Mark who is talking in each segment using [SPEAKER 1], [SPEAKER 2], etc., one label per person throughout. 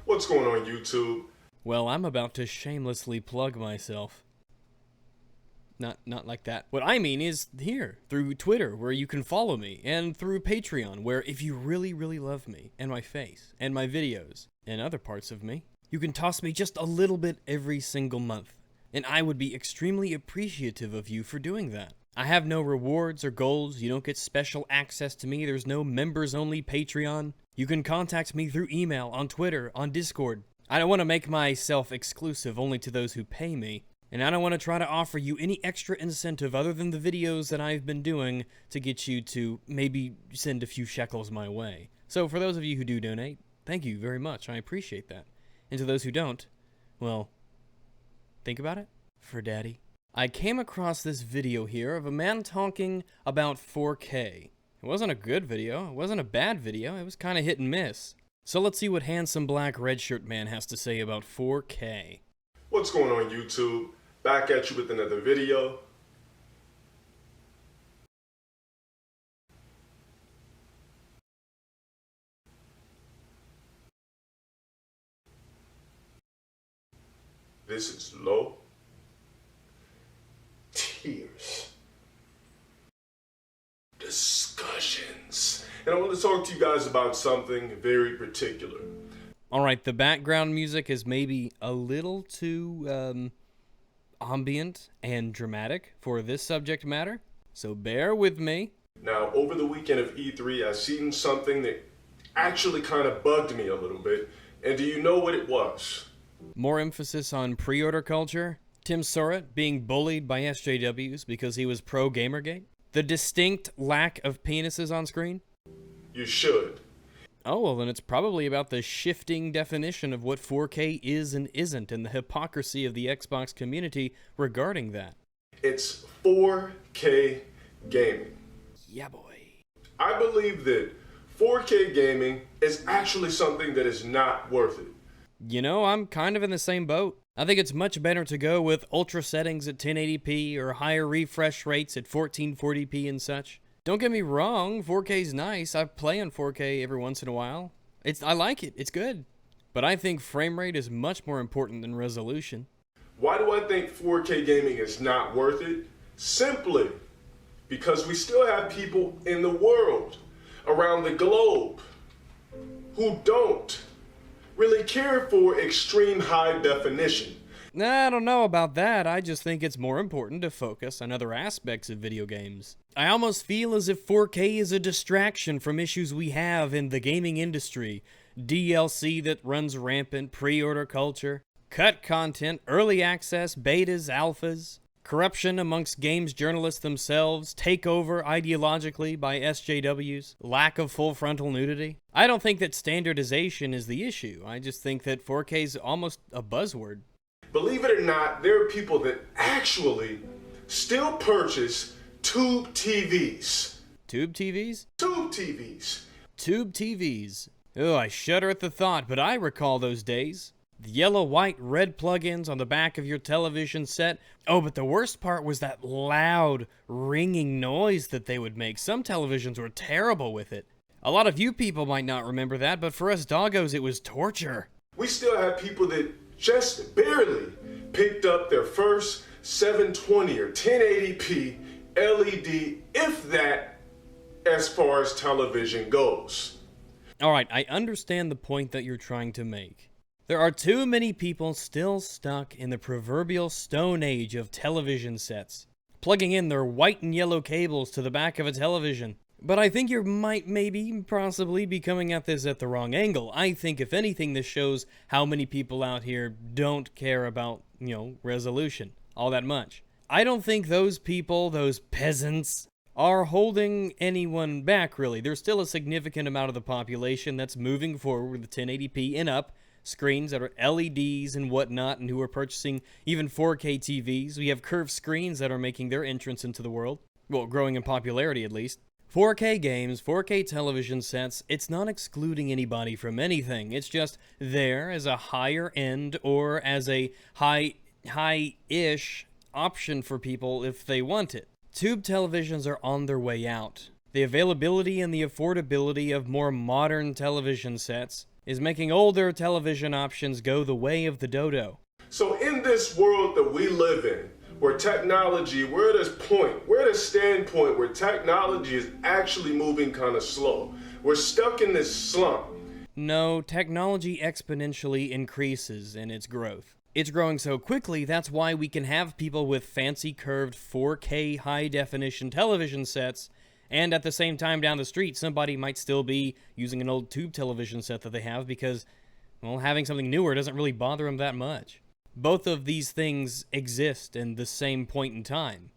[SPEAKER 1] What's going on, YouTube?
[SPEAKER 2] Well, I'm about to shamelessly plug myself. Not like that. What I mean is here, through Twitter, where you can follow me, and through Patreon, where if you really, really love me, and my face, and my videos, and other parts of me, you can toss me just a little bit every single month. And I would be extremely appreciative of you for doing that. I have no rewards or goals, you don't get special access to me, there's no members-only Patreon. You can contact me through email, on Twitter, on Discord. I don't want to make myself exclusive only to those who pay me, and I don't want to try to offer you any extra incentive other than the videos that I've been doing to get you to maybe send a few shekels my way. So for those of you who do donate, thank you very much, I appreciate that. And to those who don't, well, think about it, for daddy. I came across this video here of a man talking about 4K. It wasn't a good video, it wasn't a bad video, it was kind of hit and miss. So let's see what handsome black red shirt man has to say about 4K.
[SPEAKER 1] What's going on, YouTube? Back at you with another video. This is low tears. Discussions. And I want to talk to you guys about something very particular.
[SPEAKER 2] Alright, the background music is maybe a little too, ambient and dramatic for this subject matter, so bear with me.
[SPEAKER 1] Now, over the weekend of E3, I seen something that actually kind of bugged me a little bit, and do you know what it was?
[SPEAKER 2] More emphasis on pre-order culture, Tim Surratt being bullied by SJWs because he was pro-Gamergate, the distinct lack of penises on screen.
[SPEAKER 1] You should.
[SPEAKER 2] Oh, well then it's probably about the shifting definition of what 4K is and isn't and the hypocrisy of the Xbox community regarding that.
[SPEAKER 1] It's 4K gaming.
[SPEAKER 2] Yeah, boy.
[SPEAKER 1] I believe that 4K gaming is actually something that is not worth it.
[SPEAKER 2] You know, I'm kind of in the same boat. I think it's much better to go with ultra settings at 1080p or higher refresh rates at 1440p and such. Don't get me wrong, 4K's nice. I play on 4K every once in a while. I like it, it's good. But I think frame rate is much more important than resolution.
[SPEAKER 1] Why do I think 4K gaming is not worth it? Simply because we still have people in the world, around the globe, who don't really care for extreme high definition.
[SPEAKER 2] I don't know about that, I just think it's more important to focus on other aspects of video games. I almost feel as if 4K is a distraction from issues we have in the gaming industry. DLC that runs rampant, pre-order culture, cut content, early access, betas, alphas, corruption amongst games journalists themselves, takeover ideologically by SJWs, lack of full frontal nudity. I don't think that standardization is the issue, I just think that 4K is almost a buzzword.
[SPEAKER 1] Believe it or not, there are people that actually still purchase tube TVs.
[SPEAKER 2] Tube TVs?
[SPEAKER 1] Tube TVs.
[SPEAKER 2] Tube TVs. Oh, I shudder at the thought, but I recall those days. The yellow, white, red plugins on the back of your television set. Oh, but the worst part was that loud, ringing noise that they would make. Some televisions were terrible with it. A lot of you people might not remember that, but for us doggos, it was torture.
[SPEAKER 1] We still have people that just barely picked up their first 720 or 1080p LED, if that, as far as television goes.
[SPEAKER 2] Alright, I understand the point that you're trying to make. There are too many people still stuck in the proverbial stone age of television sets, plugging in their white and yellow cables to the back of a television. But I think you might possibly be coming at this at the wrong angle. I think if anything this shows how many people out here don't care about, resolution all that much. I don't think those people, those peasants, are holding anyone back really. There's still a significant amount of the population that's moving forward with 1080p and up screens that are LEDs and whatnot, and who are purchasing even 4K TVs. We have curved screens that are making their entrance into the world. Well, growing in popularity at least. 4K games, 4K television sets, it's not excluding anybody from anything. It's just there as a higher end or as a high-ish option for people if they want it. Tube televisions are on their way out. The availability and the affordability of more modern television sets is making older television options go the way of the dodo.
[SPEAKER 1] So in this world that we live in, where technology, we're at this standpoint where technology is actually moving kind of slow. We're stuck in this slump.
[SPEAKER 2] No, technology exponentially increases in its growth. It's growing so quickly, that's why we can have people with fancy curved 4K high-definition television sets, and at the same time down the street, somebody might still be using an old tube television set that they have because, well, having something newer doesn't really bother them that much. Both of these things exist in the same point in time.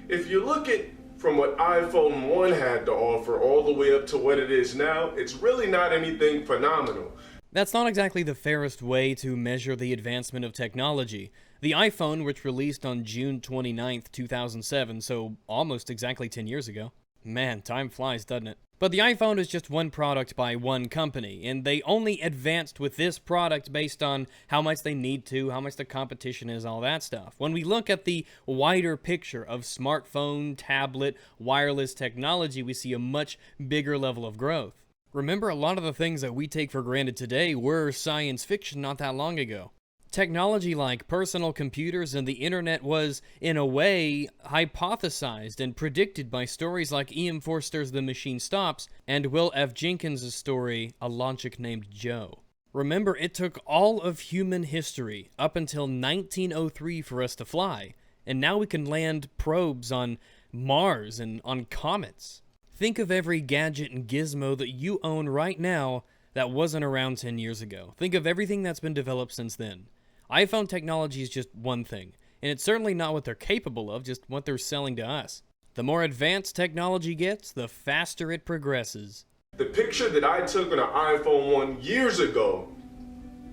[SPEAKER 1] If you look at from what iPhone 1 had to offer all the way up to what it is now, it's really not anything phenomenal.
[SPEAKER 2] That's not exactly the fairest way to measure the advancement of technology. The iPhone, which released on June 29th, 2007, so almost exactly 10 years ago. Man, time flies, doesn't it? But the iPhone is just one product by one company, and they only advanced with this product based on how much they need to, how much the competition is, all that stuff. When we look at the wider picture of smartphone, tablet, wireless technology, we see a much bigger level of growth. Remember, a lot of the things that we take for granted today were science fiction not that long ago. Technology like personal computers and the internet was, in a way, hypothesized and predicted by stories like E.M. Forster's The Machine Stops and Will F. Jenkins' story, A Launchik Named Joe. Remember, it took all of human history up until 1903 for us to fly, and now we can land probes on Mars and on comets. Think of every gadget and gizmo that you own right now that wasn't around 10 years ago. Think of everything that's been developed since then. iPhone technology is just one thing, and it's certainly not what they're capable of, just what they're selling to us. The more advanced technology gets, the faster it progresses.
[SPEAKER 1] The picture that I took on an iPhone 1 years ago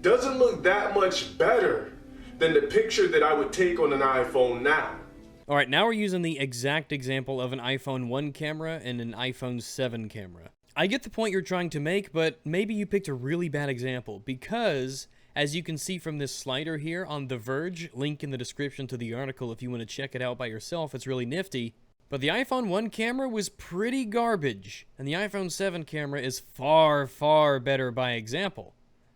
[SPEAKER 1] doesn't look that much better than the picture that I would take on an iPhone now.
[SPEAKER 2] Alright, now we're using the exact example of an iPhone 1 camera and an iPhone 7 camera. I get the point you're trying to make, but maybe you picked a really bad example, because, as you can see from this slider here on The Verge, link in the description to the article if you want to check it out by yourself, it's really nifty, but the iPhone 1 camera was pretty garbage, and the iPhone 7 camera is far, far better by example.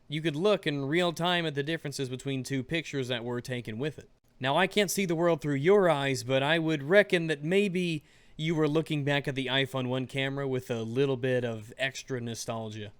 [SPEAKER 2] You could look in real time at the differences between two pictures that were taken with it. Now, I can't see the world through your eyes, but I would reckon that maybe you were looking back at the iPhone 1 camera with a little bit of extra nostalgia.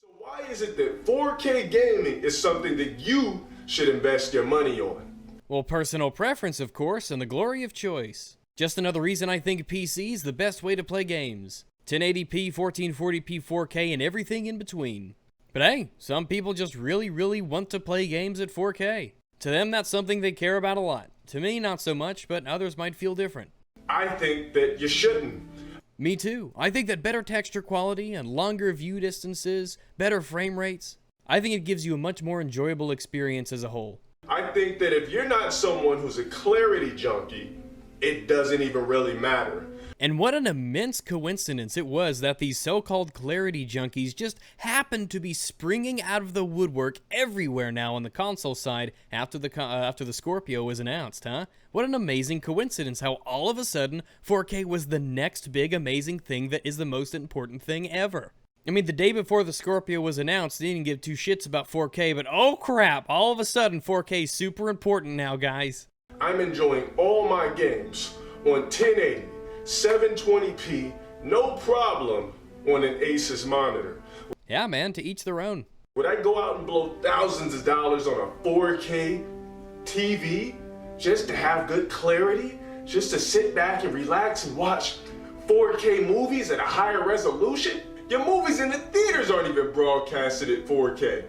[SPEAKER 1] So why is it that 4K gaming is something that you should invest your money on?
[SPEAKER 2] Well, personal preference, of course, and the glory of choice. Just another reason I think PC's the best way to play games. 1080p, 1440p, 4K, and everything in between. But hey, some people just really, really want to play games at 4K. To them, that's something they care about a lot. To me, not so much, but others might feel different.
[SPEAKER 1] I think that you shouldn't.
[SPEAKER 2] Me too. I think that better texture quality and longer view distances, better frame rates, I think it gives you a much more enjoyable experience as a whole.
[SPEAKER 1] I think that if you're not someone who's a clarity junkie, it doesn't even really matter.
[SPEAKER 2] And what an immense coincidence it was that these so-called clarity junkies just happened to be springing out of the woodwork everywhere now on the console side after the Scorpio was announced, huh? What an amazing coincidence how all of a sudden 4K was the next big amazing thing that is the most important thing ever. I mean, the day before the Scorpio was announced, they didn't give two shits about 4K, but oh crap, all of a sudden 4K is super important now, guys.
[SPEAKER 1] I'm enjoying all my games on 1080, 720p, no problem on an Asus monitor.
[SPEAKER 2] Yeah, man, to each their own.
[SPEAKER 1] Would I go out and blow thousands of dollars on a 4K TV just to have good clarity? Just to sit back and relax and watch 4K movies at a higher resolution? Your movies in the theaters aren't even broadcasted at 4K.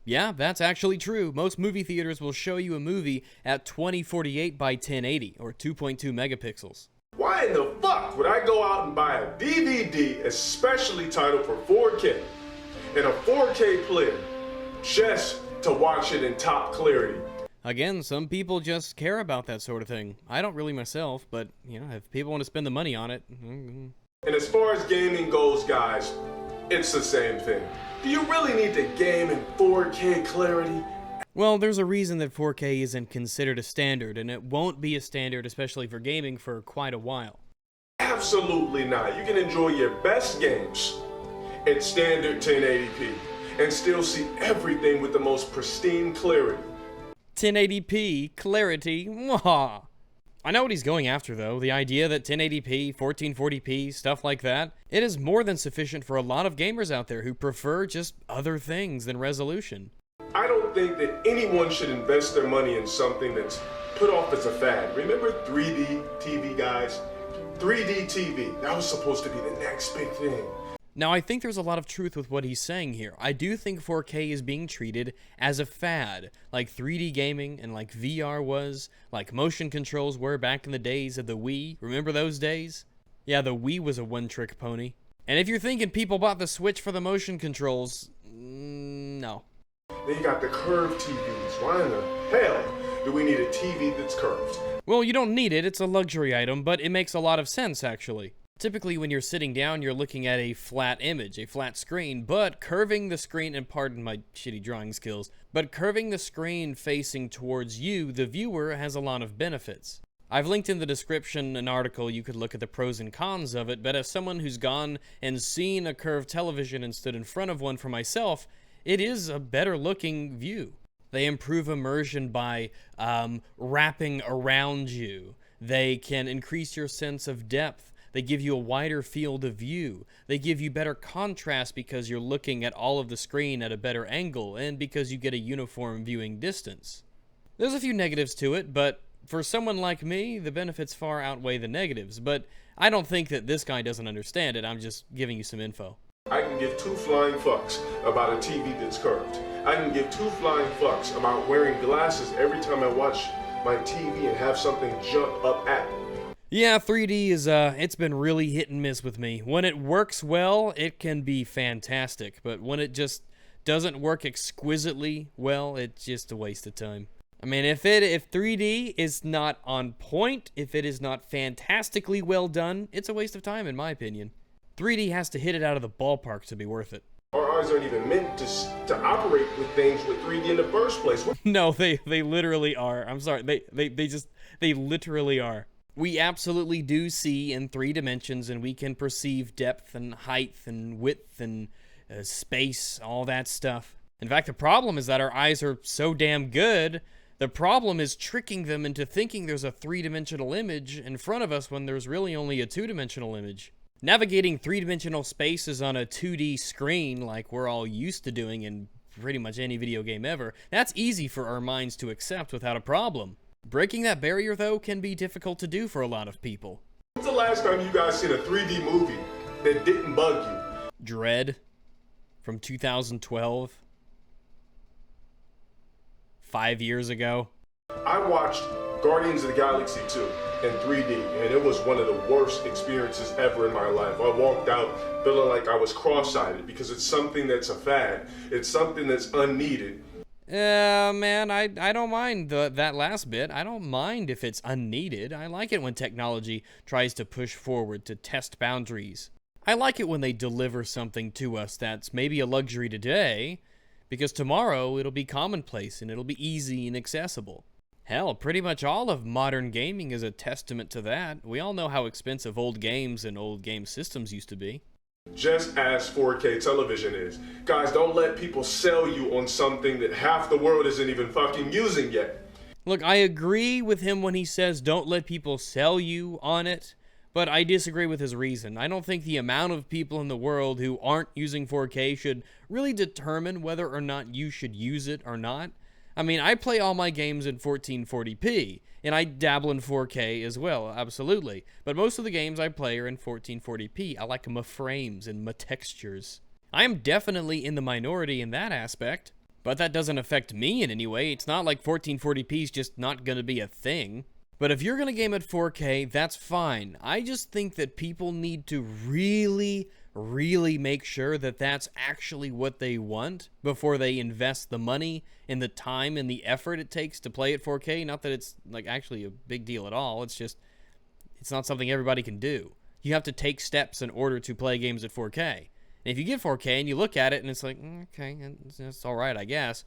[SPEAKER 2] Yeah, that's actually true. Most movie theaters will show you a movie at 2048 by 1080, or 2.2 megapixels.
[SPEAKER 1] Why in the fuck would I go out and buy a DVD especially titled for 4K and a 4K player just to watch it in top clarity?
[SPEAKER 2] Again, some people just care about that sort of thing. I don't really myself, but, you know, if people want to spend the money on it...
[SPEAKER 1] And as far as gaming goes, guys, it's the same thing. Do you really need to game in 4K clarity?
[SPEAKER 2] Well, there's a reason that 4K isn't considered a standard, and it won't be a standard, especially for gaming, for quite a while.
[SPEAKER 1] Absolutely not. You can enjoy your best games at standard 1080p. and still see everything with the most pristine clarity.
[SPEAKER 2] 1080p clarity. Mwah. I know what he's going after, though. The idea that 1080p, 1440p, stuff like that, it is more than sufficient for a lot of gamers out there who prefer just other things than resolution.
[SPEAKER 1] I don't think that anyone should invest their money in something that's put off as a fad. Remember 3D TV, guys? 3D TV, that was supposed to be the next big thing.
[SPEAKER 2] Now, I think there's a lot of truth with what he's saying here. I do think 4K is being treated as a fad, like 3D gaming and like VR was, like motion controls were back in the days of the Wii. Remember those days? Yeah, the Wii was a one-trick pony. And if you're thinking people bought the Switch for the motion controls, no.
[SPEAKER 1] Then you got the curved TVs. Why in the hell do we need a TV that's curved?
[SPEAKER 2] Well, you don't need it. It's a luxury item, but it makes a lot of sense, actually. Typically, when you're sitting down, you're looking at a flat image, a flat screen, but curving the screen, and pardon my shitty drawing skills, but curving the screen facing towards you, the viewer, has a lot of benefits. I've linked in the description an article you could look at the pros and cons of it, but as someone who's gone and seen a curved television and stood in front of one for myself, it is a better looking view. They improve immersion by wrapping around you. They can increase your sense of depth. They give you a wider field of view. They give you better contrast because you're looking at all of the screen at a better angle and because you get a uniform viewing distance. There's a few negatives to it, but for someone like me, the benefits far outweigh the negatives. But I don't think that this guy doesn't understand it. I'm just giving you some info.
[SPEAKER 1] I can give two flying fucks about a TV that's curved. I can give two flying fucks about wearing glasses every time I watch my TV and have something jump up at me.
[SPEAKER 2] Yeah, 3D is, it's been really hit and miss with me. When it works well, it can be fantastic, but when it just doesn't work exquisitely well, it's just a waste of time. I mean, if 3D is not on point, if it is not fantastically well done, it's a waste of time in my opinion. 3D has to hit it out of the ballpark to be worth it.
[SPEAKER 1] Our eyes aren't even meant to operate with things with 3D in the first place.
[SPEAKER 2] No, they literally are. I'm sorry, they literally are. We absolutely do see in 3 dimensions, and we can perceive depth and height and width and space, all that stuff. In fact, the problem is that our eyes are so damn good, the problem is tricking them into thinking there's a 3-dimensional image in front of us when there's really only a 2-dimensional image. Navigating 3-dimensional spaces on a 2D screen like we're all used to doing in pretty much any video game ever, that's easy for our minds to accept without a problem. Breaking that barrier, though, can be difficult to do for a lot of people.
[SPEAKER 1] When's the last time you guys seen a 3D movie that didn't bug you?
[SPEAKER 2] Dread from 2012. 5 years ago.
[SPEAKER 1] I watched Guardians of the Galaxy 2 in 3D, and it was one of the worst experiences ever in my life. I walked out feeling like I was cross-eyed because it's something that's a fad. It's something that's unneeded.
[SPEAKER 2] Man, I don't mind that last bit. I don't mind if it's unneeded. I like it when technology tries to push forward to test boundaries. I like it when they deliver something to us that's maybe a luxury today, because tomorrow it'll be commonplace and it'll be easy and accessible. Hell, pretty much all of modern gaming is a testament to that. We all know how expensive old games and old game systems used to be.
[SPEAKER 1] Just as 4K television is. Guys, don't let people sell you on something that half the world isn't even fucking using yet.
[SPEAKER 2] Look, I agree with him when he says don't let people sell you on it, but I disagree with his reason. I don't think the amount of people in the world who aren't using 4K should really determine whether or not you should use it or not. I mean, I play all my games in 1440p, and I dabble in 4K as well, absolutely. But most of the games I play are in 1440p. I like my frames and my textures. I am definitely in the minority in that aspect, but that doesn't affect me in any way. It's not like 1440p is just not going to be a thing. But if you're going to game at 4K, that's fine. I just think that people need to really make sure that that's actually what they want before they invest the money and the time and the effort it takes to play at 4K. Not that it's like actually a big deal at all. It's just, it's not something everybody can do. You have to take steps in order to play games at 4K. And if you get 4K and you look at it and it's like, okay, it's all right, I guess,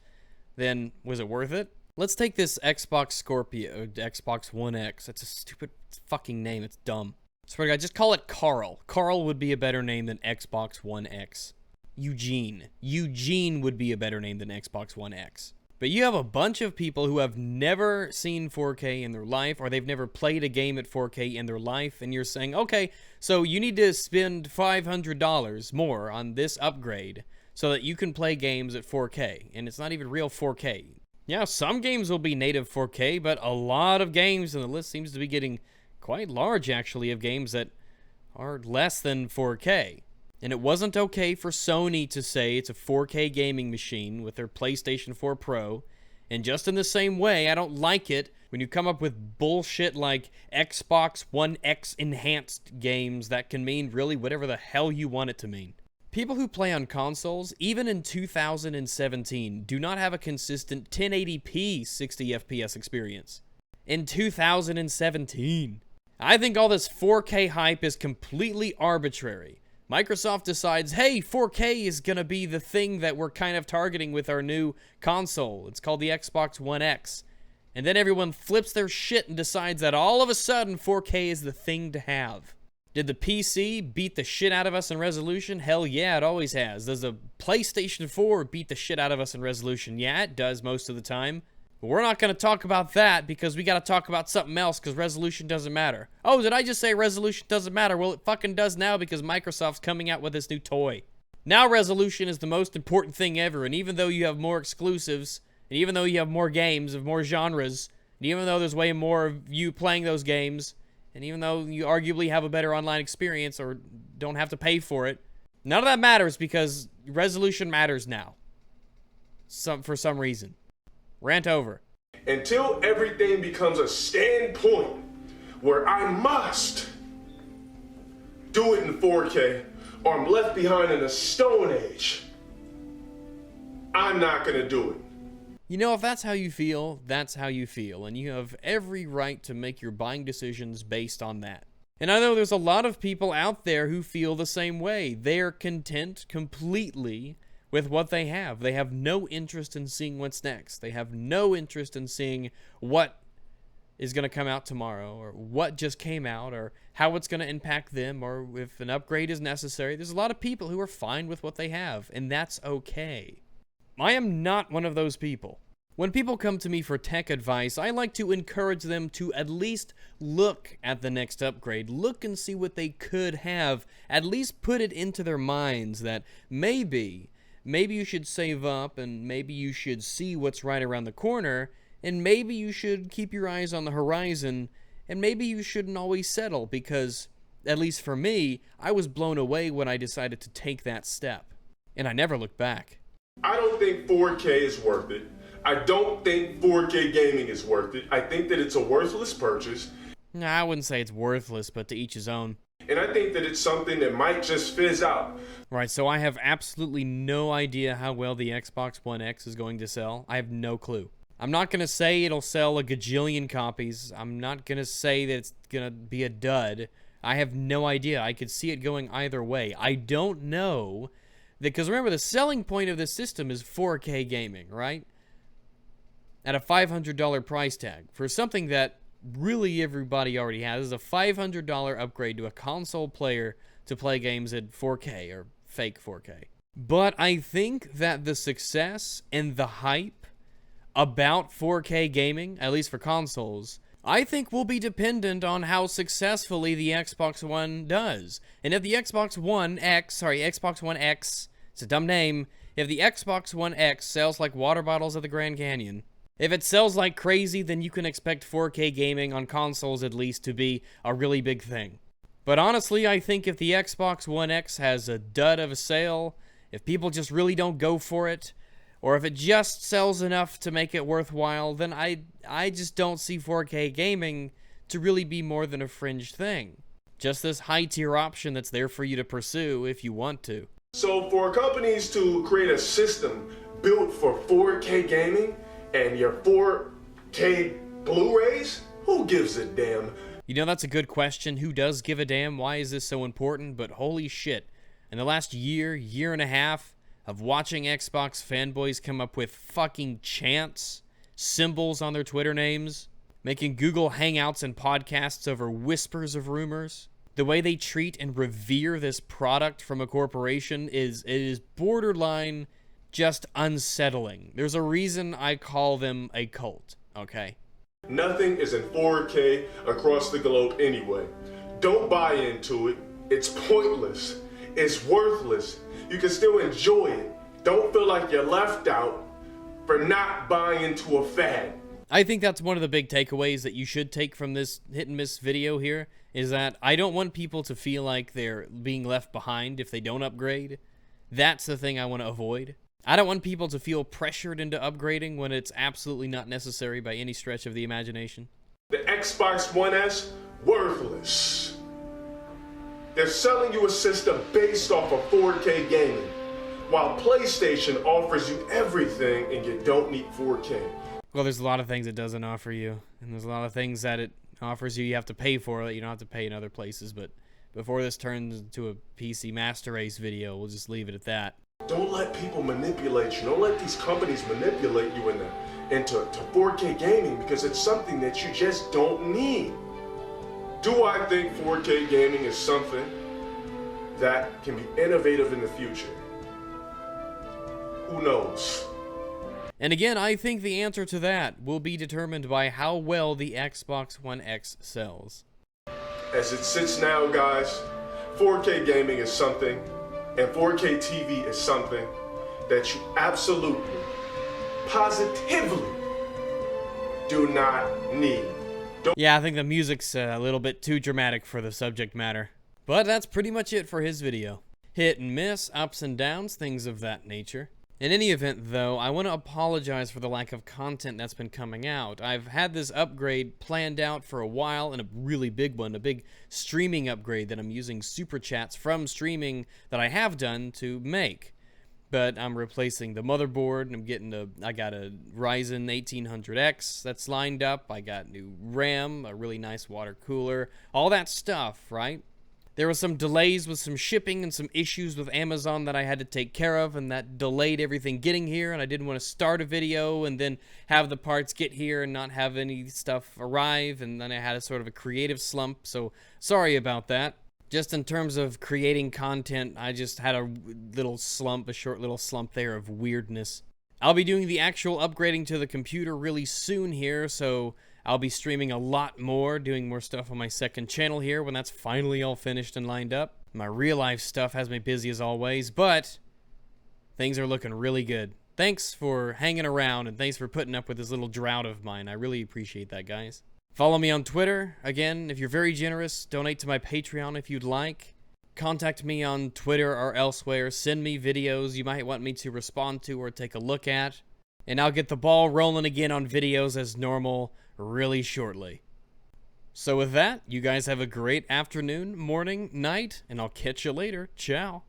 [SPEAKER 2] then was it worth it? Let's take this Xbox Scorpio, Xbox One X. That's a stupid fucking name. It's dumb. Swear to God, just call it Carl. Carl would be a better name than Xbox One X. Eugene. Eugene would be a better name than Xbox One X. But you have a bunch of people who have never seen 4K in their life, or they've never played a game at 4K in their life, and you're saying, okay, so you need to spend $500 more on this upgrade so that you can play games at 4K, and it's not even real 4K. Yeah, some games will be native 4K, but a lot of games, and the list seems to be getting quite large, actually, of games that are less than 4K. And it wasn't okay for Sony to say it's a 4K gaming machine with their PlayStation 4 Pro. And just in the same way, I don't like it when you come up with bullshit like Xbox One X enhanced games that can mean really whatever the hell you want it to mean. People who play on consoles, even in 2017, do not have a consistent 1080p 60 FPS experience. In 2017. I think all this 4K hype is completely arbitrary. Microsoft decides, hey, 4K is going to be the thing that we're kind of targeting with our new console. It's called the Xbox One X. And then everyone flips their shit and decides that all of a sudden 4K is the thing to have. Did the PC beat the shit out of us in resolution? Hell yeah, it always has. Does the PlayStation 4 beat the shit out of us in resolution? Yeah, it does most of the time. But we're not going to talk about that because we got to talk about something else because resolution doesn't matter. Oh, did I just say resolution doesn't matter? Well, it fucking does now because Microsoft's coming out with this new toy. Now resolution is the most important thing ever, and even though you have more exclusives, and even though you have more games of more genres, and even though there's way more of you playing those games, and even though you arguably have a better online experience or don't have to pay for it, none of that matters because resolution matters now. For some reason. Rant over.
[SPEAKER 1] Until everything becomes a standpoint where I must do it in 4K or I'm left behind in a stone age, I'm not going to do it.
[SPEAKER 2] You know, if that's how you feel, that's how you feel, and you have every right to make your buying decisions based on that. And I know there's a lot of people out there who feel the same way. They're content completely with what they have. They have no interest in seeing what's next. They have no interest in seeing what is going to come out tomorrow or what just came out or how it's going to impact them or if an upgrade is necessary. There's a lot of people who are fine with what they have, and that's okay. I am not one of those people. When people come to me for tech advice, I like to encourage them to at least look at the next upgrade. Look and see what they could have. At least put it into their minds that maybe you should save up and maybe you should see what's right around the corner and maybe you should keep your eyes on the horizon and maybe you shouldn't always settle because, at least for me, I was blown away when I decided to take that step. And I never looked back.
[SPEAKER 1] I don't think 4K is worth it. I don't think 4K gaming is worth it. I think that it's a worthless purchase.
[SPEAKER 2] Nah, I wouldn't say it's worthless, but to each his own.
[SPEAKER 1] And I think that it's something that might just fizz out.
[SPEAKER 2] Right, so I have absolutely no idea how well the Xbox One X is going to sell. I have no clue. I'm not going to say it'll sell a gajillion copies. I'm not going to say that it's going to be a dud. I have no idea. I could see it going either way. I don't know. Because remember, the selling point of this system is 4K gaming, right? At a $500 price tag. For something that really everybody already has. Is a $500 upgrade to a console player to play games at 4K or fake 4K. But I think that the success and the hype about 4K gaming, at least for consoles, I think will be dependent on how successfully the Xbox One does. And if the Xbox One X, it's a dumb name, if the Xbox One X sells like water bottles at the Grand Canyon, if it sells like crazy, then you can expect 4K gaming on consoles at least to be a really big thing. But honestly, I think if the Xbox One X has a dud of a sale, if people just really don't go for it, or if it just sells enough to make it worthwhile, then I just don't see 4K gaming to really be more than a fringe thing. Just this high-tier option that's there for you to pursue if you want to.
[SPEAKER 1] So for companies to create a system built for 4K gaming and your 4K Blu-rays, who gives a damn?
[SPEAKER 2] You know, that's a good question. Who does give a damn? Why is this so important? But holy shit. In the last year and a half of watching Xbox fanboys come up with fucking chants, symbols on their Twitter names, making Google Hangouts and podcasts over whispers of rumors, The way they treat and revere this product from a corporation is borderline just unsettling. There's a reason I call them a cult, okay?
[SPEAKER 1] Nothing is in 4K across the globe anyway. Don't buy into it. It's pointless. It's worthless. You can still enjoy it. Don't feel like you're left out for not buying into a fad.
[SPEAKER 2] I think that's one of the big takeaways that you should take from this hit and miss video here, is that I don't want people to feel like they're being left behind if they don't upgrade. That's the thing I want to avoid. I don't want people to feel pressured into upgrading when it's absolutely not necessary by any stretch of the imagination.
[SPEAKER 1] The Xbox One S, worthless. They're selling you a system based off of 4K gaming, while PlayStation offers you everything and you don't need 4K.
[SPEAKER 2] Well, there's a lot of things it doesn't offer you, and there's a lot of things that it offers you have to pay for that you don't have to pay in other places, but before this turns into a PC Master Race video, we'll just leave it at that.
[SPEAKER 1] Don't let people manipulate you. Don't let these companies manipulate you into 4K gaming, because it's something that you just don't need. Do I think 4K gaming is something that can be innovative in the future? Who knows?
[SPEAKER 2] And again, I think the answer to that will be determined by how well the Xbox One X sells.
[SPEAKER 1] As it sits now, guys, 4K gaming is something, and 4K TV is something that you absolutely, positively do not need.
[SPEAKER 2] Yeah, I think the music's a little bit too dramatic for the subject matter. But that's pretty much it for his video. Hit and miss, ups and downs, things of that nature. In any event, though, I want to apologize for the lack of content that's been coming out. I've had this upgrade planned out for a while, and a really big one, a big streaming upgrade that I'm using super chats from streaming that I have done to make. But I'm replacing the motherboard, and I got a Ryzen 1800X that's lined up. I got new RAM, a really nice water cooler, all that stuff, right? There were some delays with some shipping and some issues with Amazon that I had to take care of, and that delayed everything getting here, and I didn't want to start a video and then have the parts get here and not have any stuff arrive, and then I had a sort of a creative slump, so sorry about that. Just in terms of creating content, I just had a short little slump there of weirdness. I'll be doing the actual upgrading to the computer really soon here, so I'll be streaming a lot more, doing more stuff on my second channel here when that's finally all finished and lined up. My real life stuff has me busy as always, but things are looking really good. Thanks for hanging around, and thanks for putting up with this little drought of mine. I really appreciate that, guys. Follow me on Twitter. Again, if you're very generous, donate to my Patreon if you'd like. Contact me on Twitter or elsewhere. Send me videos you might want me to respond to or take a look at. And I'll get the ball rolling again on videos as normal really shortly. So with that, you guys have a great afternoon, morning, night, and I'll catch you later. Ciao.